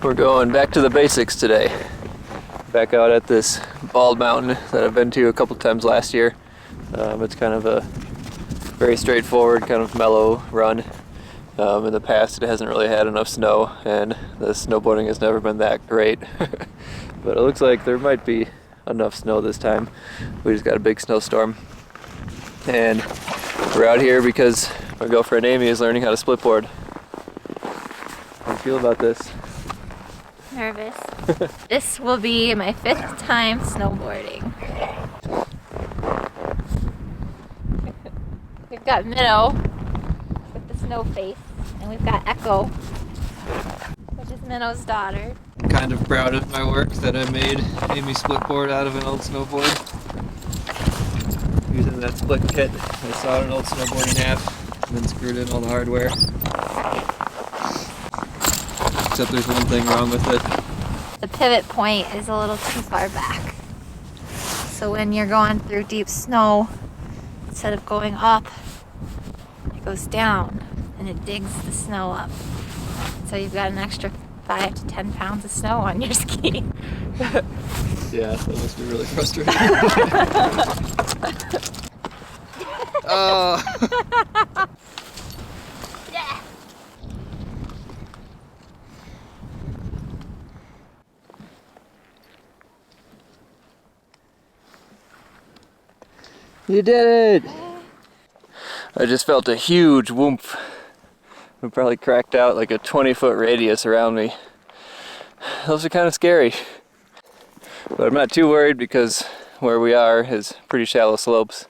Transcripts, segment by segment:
We're going back to the basics today. Back out at this bald mountain that I've been to a couple times last year. It's kind of a very straightforward, kind of mellow run. In the past it hasn't really had enough snow and the snowboarding has never been that great. But it looks like there might be enough snow this time. We just got a big snowstorm. And we're out here because my girlfriend Amy is learning how to splitboard. How do you feel about this? Nervous. This will be my 5th time snowboarding. We've got Minnow with the snow face, and we've got Echo, which is Minnow's daughter. I'm kind of proud of my work that I made Amy splitboard out of an old snowboard. Using that split kit, I sawed an old snowboard in half and then screwed in all the hardware. Except there's one thing wrong with it. The pivot point is a little too far back. So when you're going through deep snow, instead of going up, it goes down and it digs the snow up. So you've got an extra 5 to 10 pounds of snow on your ski. Yeah, that must be really frustrating. Oh. Yeah. You did it! I just felt a huge whoomp. We probably cracked out like a 20-foot radius around me. Those are kind of scary. But I'm not too worried because where we are is pretty shallow slopes.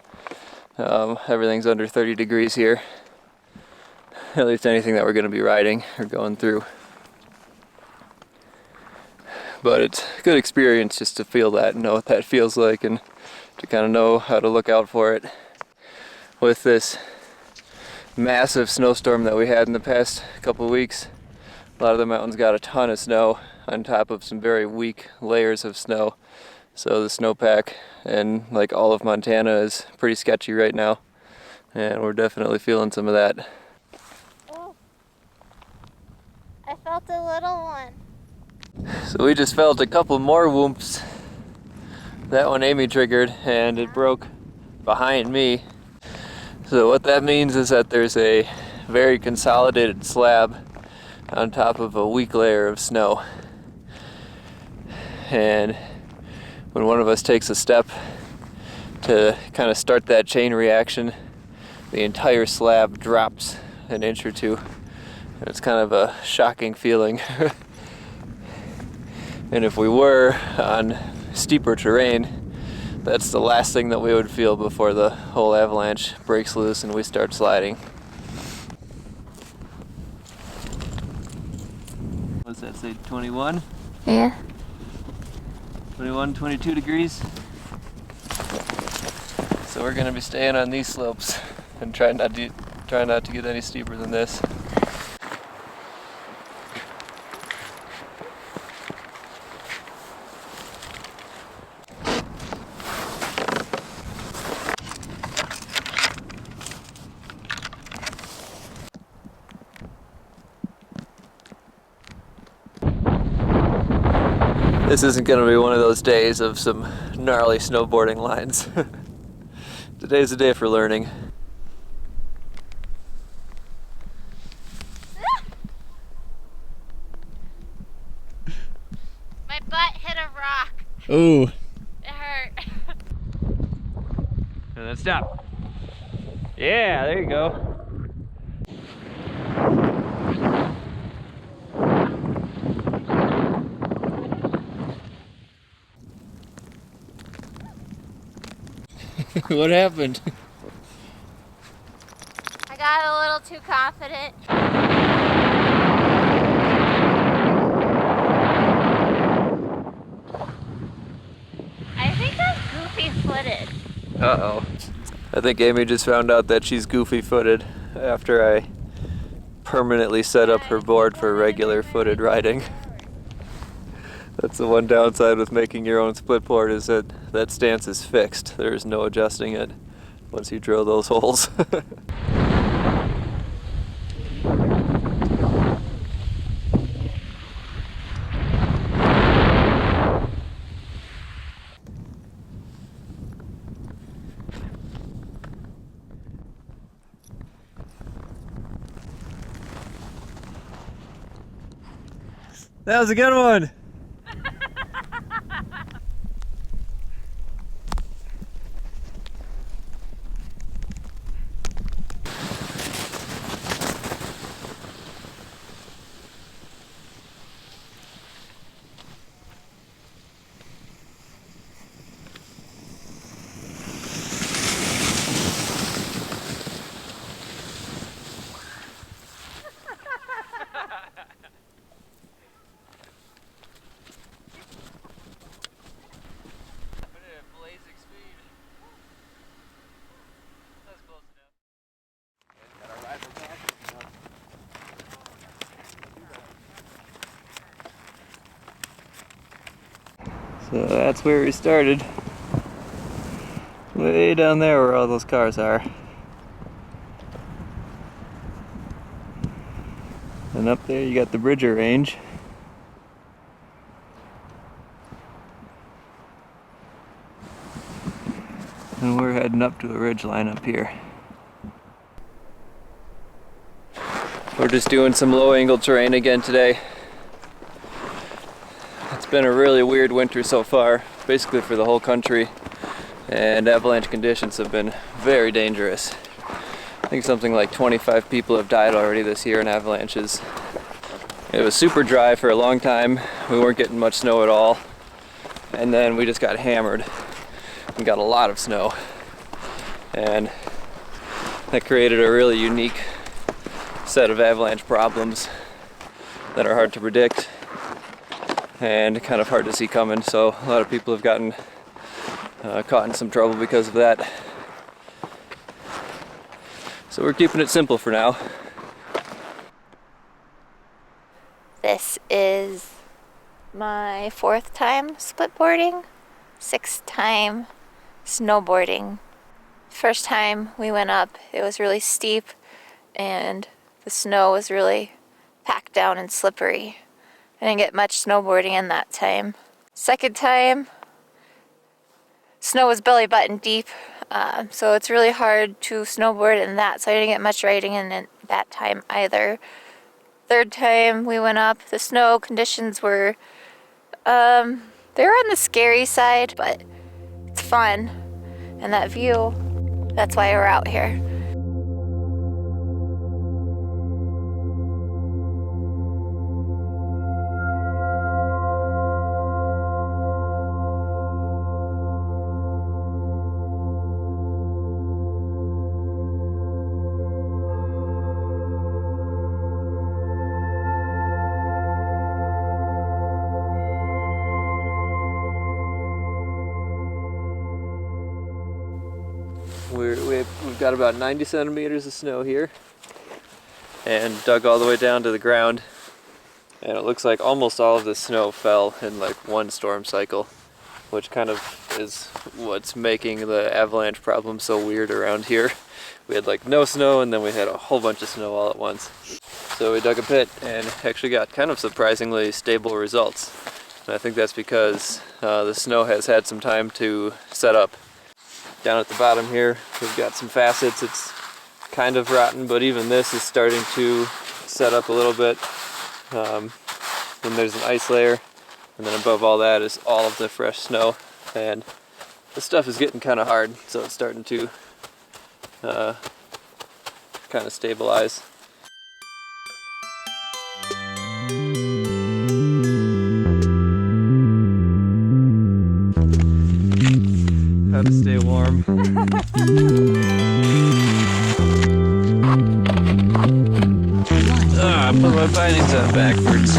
Everything's under 30 degrees here. At least anything that we're going to be riding or going through. But it's a good experience just to feel that and know what that feels like and to kind of know how to look out for it. With this massive snowstorm that we had in the past couple of weeks, a lot of the mountains got a ton of snow on top of some very weak layers of snow. So the snowpack and like all of Montana is pretty sketchy right now, and we're definitely feeling some of that. Oh, I felt a little one. So we just felt a couple more whoops. That one Amy triggered and it broke behind me. So what that means is that there's a very consolidated slab on top of a weak layer of snow. And when one of us takes a step to kind of start that chain reaction, the entire slab drops an inch or two. It's kind of a shocking feeling. And if we were on steeper terrain, that's the last thing that we would feel before the whole avalanche breaks loose and we start sliding. What's that say, 21? Yeah. 21, 22 degrees. So we're gonna be staying on these slopes and try not to get any steeper than this. This isn't going to be one of those days of some gnarly snowboarding lines. Today's the day for learning. My butt hit a rock. Ooh. It hurt. And then stop. Yeah, there you go. What happened? I got a little too confident. I think I'm goofy-footed. Uh-oh. I think Amy just found out that she's goofy-footed after I permanently set up her board for regular footed riding. That's the one downside with making your own splitboard, is that that stance is fixed. There's no adjusting it once you drill those holes. That was a good one. So that's where we started. Way down there where all those cars are. And up there you got the Bridger range. And we're heading up to a ridge line up here. We're just doing some low angle terrain again today. It's been a really weird winter so far, basically for the whole country, and avalanche conditions have been very dangerous. I think something like 25 people have died already this year in avalanches. It was super dry for a long time, we weren't getting much snow at all, and then we just got hammered and got a lot of snow, and that created a really unique set of avalanche problems that are hard to predict and kind of hard to see coming, so a lot of people have gotten caught in some trouble because of that. So we're keeping it simple for now. This is my 4th time splitboarding, 6th time snowboarding. First time we went up, it was really steep and the snow was really packed down and slippery. I didn't get much snowboarding in that time. Second time, snow was belly button deep, so it's really hard to snowboard in that, so I didn't get much riding in it that time either. Third time we went up, the snow conditions were, they were on the scary side, but it's fun. And that view, that's why we're out here. We've got about 90 centimeters of snow here and dug all the way down to the ground, and it looks like almost all of the snow fell in like one storm cycle, which kind of is what's making the avalanche problem so weird around here. We had like no snow and then we had a whole bunch of snow all at once. So we dug a pit and actually got kind of surprisingly stable results, and I think that's because the snow has had some time to set up. Down at the bottom here, we've got some facets. It's kind of rotten, but even this is starting to set up a little bit. Then there's an ice layer, and then above all that is all of the fresh snow. And this stuff is getting kind of hard, so it's starting to kind of stabilize. How to stay warm. I put my bindings on backwards.